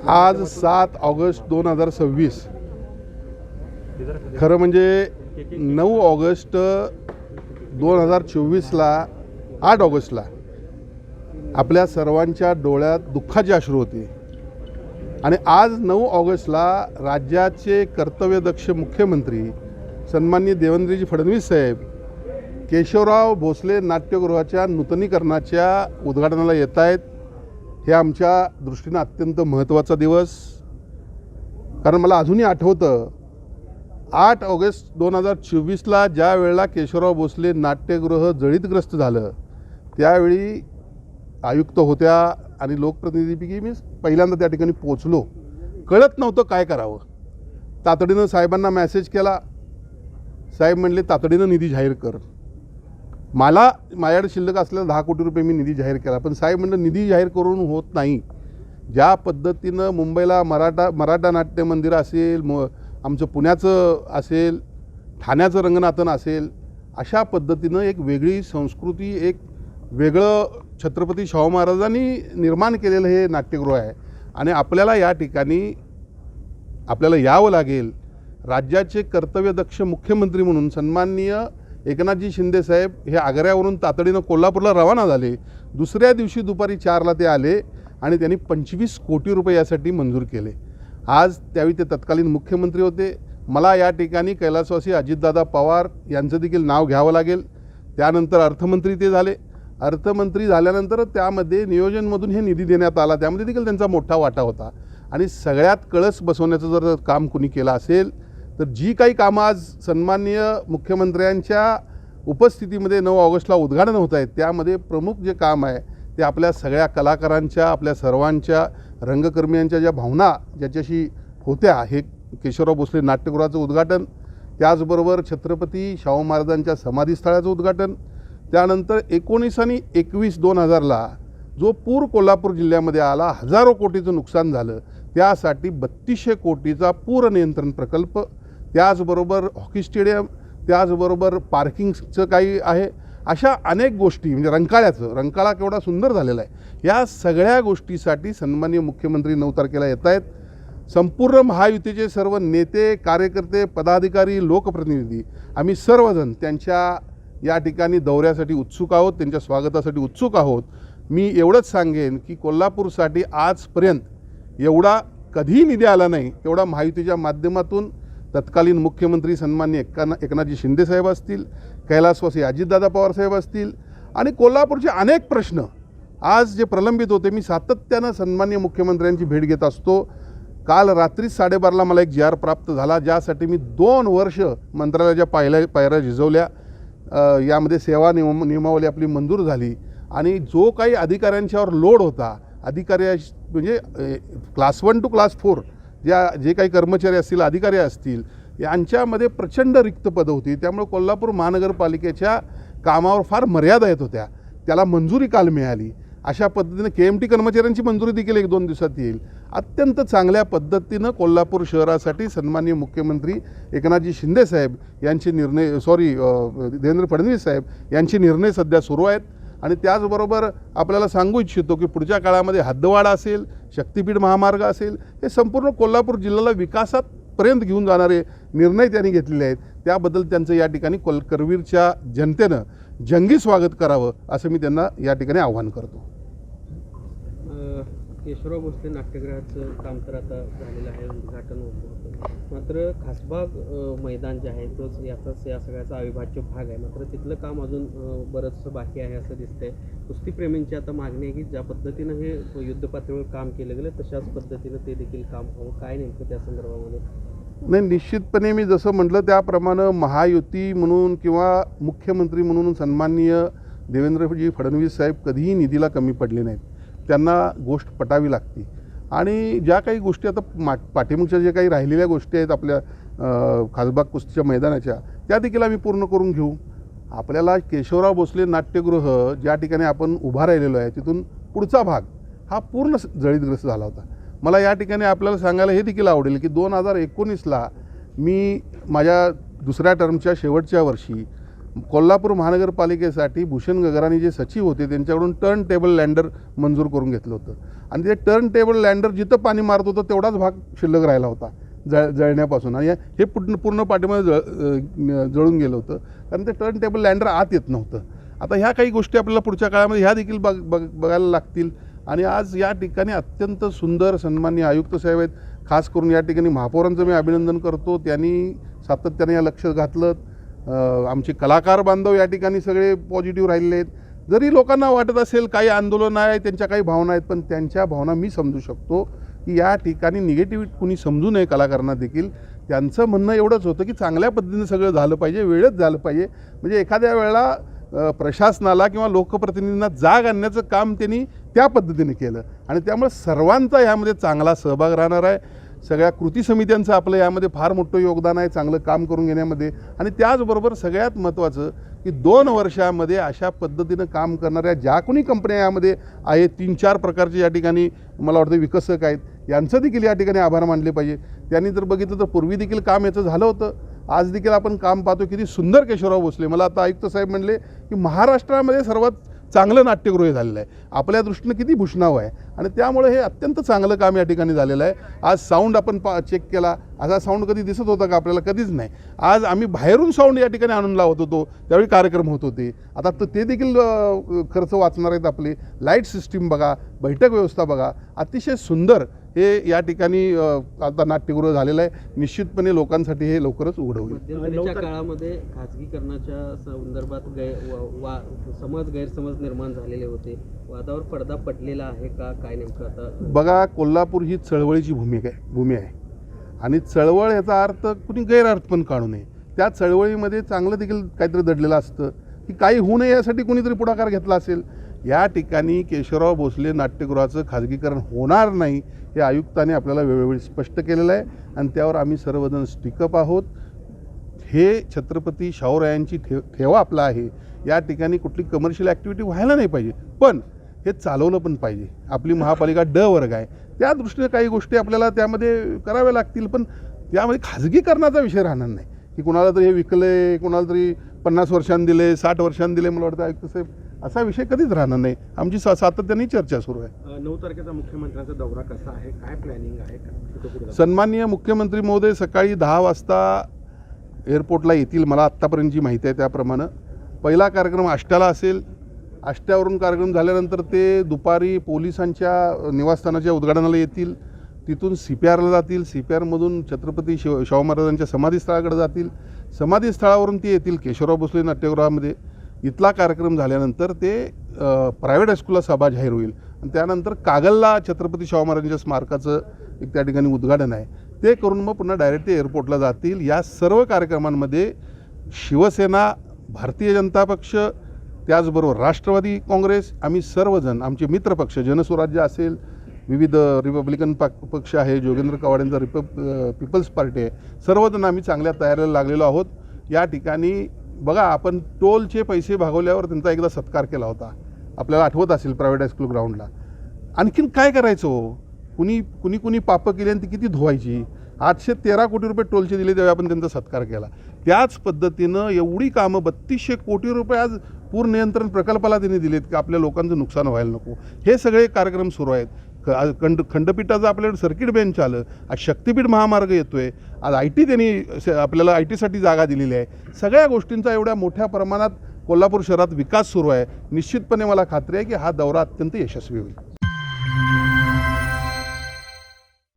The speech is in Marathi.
आज 7 ऑगस्ट 2026 खरं म्हणजे 9 ऑगस्ट 2024ला 8 ऑगस्टला आपल्या सर्वांच्या डोळ्यात दुःखाचे अश्रू होते आणि आज 9 ऑगस्टला राज्याचे कर्तव्यदक्ष मुख्यमंत्री सन्माननीय देवेंद्रजी फडणवीस साहेब केशवराव भोसले नाट्यगृहाच्या नूतनीकरणाच्या उद्घाटनाला येत आहेत। हे आमच्या दृष्टीनं अत्यंत महत्त्वाचा दिवस, कारण मला अजूनही आठवतं 8 ऑगस्ट 2024ला ज्या वेळेला केशवराव भोसले नाट्यगृह जळीतग्रस्त झालं त्यावेळी आयुक्त होत्या आणि लोकप्रतिनिधीपैकी मी पहिल्यांदा त्या ठिकाणी पोचलो। कळत नव्हतं काय करावं। तातडीनं साहेबांना मेसेज केला। साहेब म्हणले तातडीनं निधी जाहीर कर। माझ्याकडे शिल्लक असलेला 10 कोटी रुपये मी निधी जाहीर केला, पण साहेब म्हणलं निधी जाहीर करून होत नाही। ज्या पद्धतीनं मुंबईला मराठा नाट्य मंदिर असेल, आमचं पुण्याचं असेल, ठाण्याचं रंगनाथन असेल, अशा पद्धतीनं एक वेगळी संस्कृती, एक वेगळं छत्रपती शाहू महाराजांनी निर्माण केलेलं हे नाट्यगृह आहे आणि आपल्याला या ठिकाणी आपल्याला यावं लागेल। राज्याचे कर्तव्यदक्ष मुख्यमंत्री म्हणून सन्माननीय एकनाथजी शिंदे साहेब हे आग्र्यावरून तातडीनं कोल्हापूरला रवाना झाले। दुसऱ्या दिवशी दुपारी 4ला ते आले आणि त्यांनी 25 कोटी रुपये यासाठी मंजूर केले। आज त्यावेळी ते तत्कालीन मुख्यमंत्री होते। मला या ठिकाणी कैलासवासी अजितदादा पवार यांचं देखील नाव घ्यावं लागेल। त्यानंतर अर्थमंत्री ते झाले। अर्थमंत्री झाल्यानंतर त्यामध्ये नियोजनमधून हे निधी देण्यात आला, त्यामध्ये देखील त्यांचा मोठा वाटा होता आणि सगळ्यात कळस बसवण्याचं जर काम कुणी केलं असेल तर जी काही कामं आज सन्माननीय मुख्यमंत्र्यांच्या उपस्थितीमध्ये 9 ऑगस्टला उद्घाटन होत आहेत त्यामध्ये प्रमुख जे काम आहे ते आपल्या सगळ्या कलाकारांच्या, आपल्या सर्वांच्या, रंगकर्मियांच्या ज्या भावना ज्याच्याशी होत्या, हे केशवराव भोसले नाट्यगृहाचं उद्घाटन, त्याचबरोबर छत्रपती शाहू महाराजांच्या समाधीस्थळाचं उद्घाटन, त्यानंतर 19 आणि 21-2000ला जो पूर कोल्हापूर जिल्ह्यामध्ये आला, हजारो कोटीचं नुकसान झालं, त्यासाठी 3200 कोटीचा पूर नियंत्रण प्रकल्प, त्याचबरोबर हॉकी स्टेडियम, त्याचबरोबर पार्किंगचं काही आहे, अशा अनेक गोष्टी, म्हणजे रंकाळा केवढा सुंदर झालेला आहे। या सगळ्या गोष्टीसाठी सन्माननीय मुख्यमंत्री 9 तारखेला येत आहेत। संपूर्ण महायुतीचे सर्व नेते, कार्यकर्ते, पदाधिकारी, लोकप्रतिनिधी आम्ही सर्वजण त्यांच्या या ठिकाणी दौऱ्यासाठी उत्सुक आहोत, त्यांच्या स्वागतासाठी उत्सुक आहोत। मी एवढंच सांगेन की कोल्हापूरसाठी आजपर्यंत एवढा कधीही निधी आला नाही तेवढा महायुतीच्या माध्यमातून तत्कालीन मुख्यमंत्री सन्माननीय एकनाथजी शिंदे साहेब असतील, कैलासवासी अजितदादा पवार साहेब असतील आणि कोल्हापूरचे अनेक प्रश्न आज जे प्रलंबित होते, मी सातत्यानं सन्माननीय मुख्यमंत्र्यांची भेट घेत असतो। काल रात्री 12:30ला मला एक GR प्राप्त झाला, ज्यासाठी मी 2 वर्ष मंत्रालयाच्या पायऱ्या झिजवल्या। यामध्ये सेवा नियमावली आपली मंजूर झाली आणि जो काही अधिकाऱ्यांच्यावर लोड होता, अधिकारी म्हणजे क्लास 1 to क्लास 4 जे काही कर्मचारी असतील, अधिकारी असतील, यांच्यामध्ये प्रचंड रिक्त पदं होती। त्यामुळे कोल्हापूर महानगरपालिकेच्या कामावर फार मर्यादा येत होत्या। त्याला मंजुरी काल मिळाली। अशा पद्धतीनं KMT कर्मचाऱ्यांची मंजुरी देखील 1-2 दिवसात येईल। अत्यंत चांगल्या पद्धतीनं कोल्हापूर शहरासाठी सन्माननीय मुख्यमंत्री एकनाथजी शिंदे साहेब यांचे देवेंद्र फडणवीस साहेब यांचे निर्णय सध्या सुरू आहेत आणि त्याचबरोबर आपल्याला सांगू इच्छितो की पुढच्या काळामध्ये हद्दवाढ असेल, शक्तिपीठ महामार्ग असेल, हे संपूर्ण कोल्हापूर जिल्ह्याला विकासापर्यंत घेऊन जाणारे निर्णय त्यांनी घेतलेले आहेत। त्याबद्दल त्यांचं या ठिकाणी करवीरच्या जनतेनं जंगी स्वागत करावं असं मी त्यांना या ठिकाणी आवाहन करतो। केशवराव भोसले नाट्यगृहाचं काम तर आता झालेलं आहे, उद्घाटन होतं, मात्र खासबाग मैदान जे आहे तोच या सगळ्याचा अविभाज्य भाग आहे, मात्र तिथलं काम अजून बरंचसं बाकी आहे असं दिसतंय। कुस्तीप्रेमींची आता मागणी आहे की ज्या पद्धतीनं हे युद्धपातळीवर काम केलं गेलं तशाच पद्धतीनं ते देखील काम हवं। काय नेमकं त्या संदर्भामध्ये? नाही, निश्चितपणे मी जसं म्हटलं त्याप्रमाणे महायुती म्हणून किंवा मुख्यमंत्री म्हणून सन्माननीय देवेंद्रजी फडणवीस साहेब कधीही निधीला कमी पडले नाहीत। त्यांना गोष्ट पटावी लागते आणि ज्या काही गोष्टी आता पाठीमागच्या जे काही राहिलेल्या गोष्टी आहेत आपल्या खासबाग कुस्तीच्या मैदानाच्या, त्या देखील आम्ही पूर्ण करून घेऊ। आपल्याला केशवराव भोसले नाट्यगृह ज्या ठिकाणी आपण उभा राहिलेलो आहे तिथून पुढचा भाग हा पूर्ण जळीतग्रस्त झाला होता। मला या ठिकाणी आपल्याला सांगायला हे देखील आवडेल की 2019ला मी माझ्या दुसऱ्या टर्मच्या शेवटच्या वर्षी कोल्हापूर महानगरपालिकेसाठी भूषण गगराणी जे सचिव होते त्यांच्याकडून टर्न टेबल लँडर मंजूर करून घेतलं होतं आणि ते टर्न टेबल लँडर जिथं पाणी मारत होतं तेवढाच भाग शिल्लक राहिला होता जळण्यापासून आणि हे पूर्ण पाठीमध्ये जळून गेलं होतं कारण ते टर्न टेबल लँडर आत येत नव्हतं. आता ह्या काही गोष्टी आपल्याला पुढच्या काळामध्ये ह्या देखील बघायला लागतील आणि आज या ठिकाणी अत्यंत सुंदर सन्माननीय आयुक्त साहेब आहेत. खास करून या ठिकाणी महापौरांचं मी अभिनंदन करतो, त्यांनी सातत्याने या लक्ष घातलं. आमचे कलाकार बांधव या ठिकाणी सगळे पॉझिटिव्ह राहिले आहेत. जरी लोकांना वाटत असेल काही आंदोलन आहे, त्यांच्या काही भावना आहेत, पण त्यांच्या भावना मी समजू शकतो की या ठिकाणी निगेटिव्ह कुणी समजू नये. कलाकारांना देखील त्यांचं म्हणणं एवढंच होतं की चांगल्या पद्धतीने सगळं झालं पाहिजे, वेळेत झालं पाहिजे. म्हणजे एखाद्या वेळेला प्रशासनाला किंवा लोकप्रतिनिधींना जाग आणण्याचं काम त्यांनी त्या पद्धतीने केलं आणि त्यामुळे सर्वांचा ह्यामध्ये चांगला सहभाग राहणार आहे. सगळ्या कृती समित्यांचं आपलं यामध्ये फार मोठं योगदान आहे चांगलं काम करून घेण्यामध्ये आणि त्याचबरोबर सगळ्यात महत्त्वाचं की 2 वर्षामध्ये अशा पद्धतीनं काम करणाऱ्या ज्या कोणी कंपन्या यामध्ये आहेत 3-4 प्रकारचे या ठिकाणी मला वाटतं विकसक आहेत, यांचं देखील या ठिकाणी आभार मानले पाहिजे. त्यांनी जर बघितलं तर पूर्वी देखील काम याचं झालं होतं, आज देखील आपण काम पाहतो. किती सुंदर केशवराव भोसले, मला आता आयुक्त साहेब म्हणले की महाराष्ट्रामध्ये सर्वात चांगलं नाट्यगृह झालेलं आहे, आपल्या दृष्टीनं किती भूषणावं आहे आणि त्यामुळे हे अत्यंत चांगलं काम या ठिकाणी झालेलं आहे. आज साऊंड आपण चेक केला, असा साऊंड कधी दिसत होता का आपल्याला? कधीच नाही. आज आम्ही बाहेरून साऊंड या ठिकाणी आणून लावत होतो, त्यावेळी कार्यक्रम होत होते. आता ते देखील खर्च वाचणार आहेत आपले. लाईट सिस्टीम बघा, बैठक व्यवस्था बघा, अतिशय सुंदर हे या ठिकाणी आता नाट्यगृह झालेलं आहे. निश्चितपणे लोकांसाठी हे लवकरच उघड होईल. मध्यंतरीच्या काळामध्ये खाजगीकरणाच्या संदर्भात गैरसमज निर्माण झालेले होते, वादावर पडदा पडलेला आहे का, काय नेमकं? आता बघा, कोल्हापूर ही चळवळीची भूमी आहे आणि चळवळ याचा अर्थ कुणी गैरअर्थ पण काढू नये. त्या चळवळीमध्ये चांगलं देखील काहीतरी दडलेलं असतं की काही होऊ नये यासाठी कुणीतरी पुढाकार घेतला असेल. या ठिकाणी केशवराव भोसले नाट्यगृहाचं खाजगीकरण होणार नाही हे आयुक्तांनी आपल्याला वेळोवेळी स्पष्ट केलेलं आहे आणि त्यावर आम्ही सर्वजण स्टिकअप आहोत. हे छत्रपती शाहूरायांची ठेवा आपला आहे. या ठिकाणी कुठली कमर्शियल ॲक्टिव्हिटी व्हायला नाही पाहिजे, पण हे चालवलं पण पाहिजे. आपली महापालिका ड वर्ग आहे, त्या दृष्टीने काही गोष्टी आपल्याला त्यामध्ये कराव्या लागतील, पण त्यामध्ये खाजगीकरणाचा विषय राहणार नाही की कुणाला तरी हे विकले, कुणाला तरी 50 वर्षांनी दिले, 60 वर्षांनी दिले. मला वाटतं आयुक्त साहेब असा विषय कधीच राहणार नाही. आमची सातत्याने चर्चा सुरू आहे. 9 तारखेचा मुख्यमंत्र्यांचा दौरा कसा आहे, काय प्लॅनिंग आहे? सन्माननीय मुख्यमंत्री महोदय सकाळी 10 वाजता एअरपोर्टला येतील. मला आत्तापर्यंतची माहिती आहे त्याप्रमाणे पहिला कार्यक्रम आष्ट्याला असेल. आष्ट्यावरून कार्यक्रम झाल्यानंतर ते दुपारी पोलिसांच्या निवासस्थानाच्या उद्घाटनाला येतील. तिथून CPRला जातील. CPRमधून छत्रपती शाहू महाराजांच्या समाधीस्थळाकडे जातील. समाधीस्थळावरून ते येतील केशवराव भोसले नाट्यगृहामध्ये. इथला कार्यक्रम झाल्यानंतर ते प्रायव्हेट हायस्कूलला सभा जाहीर होईल आणि त्यानंतर कागलला छत्रपती शाहू महाराजांच्या स्मारकाचं एक त्या ठिकाणी उद्घाटन आहे. ते करून मग पुन्हा डायरेक्ट ते एअरपोर्टला जातील. या सर्व कार्यक्रमांमध्ये शिवसेना, भारतीय जनता पक्ष, त्याचबरोबर राष्ट्रवादी काँग्रेस, आम्ही सर्वजण, आमचे मित्रपक्ष जनस्वराज्य असेल, विविध रिपब्लिकन पक्ष आहे, जोगेंद्र कवाडेंचा पीपल्स पार्टी आहे, सर्वजण आम्ही चांगल्या तयारीला लागलेलो आहोत. या ठिकाणी बघा, आपण टोलचे पैसे भागवल्यावर त्यांचा एकदा सत्कार केला होता, आपल्याला आठवत असेल प्रायव्हेट हायस्कूल ग्राउंडला. आणखीन काय करायचं हो? कुणी पापं केली आणि ती किती धुवायची? 813 कोटी रुपये टोलचे दिले तेव्हा आपण त्यांचा सत्कार केला. त्याच पद्धतीनं एवढी कामं 3200 कोटी रुपये आज पूर नियंत्रण प्रकल्पाला त्यांनी दिलेत की आपल्या लोकांचं नुकसान व्हायला नको. हे सगळे कार्यक्रम सुरू आहेत. खंडपीठाचं आपल्याकडे सर्किट बेंच आलं, आज शक्तिपीठ महामार्ग येतो आहे, आज IT त्यांनी आपल्याला IT साठी जागा दिलेली आहे. सगळ्या गोष्टींचा एवढ्या मोठ्या प्रमाणात कोल्हापूर शहरात विकास सुरू आहे. निश्चितपणे मला खात्री आहे की हा दौरा अत्यंत यशस्वी होईल.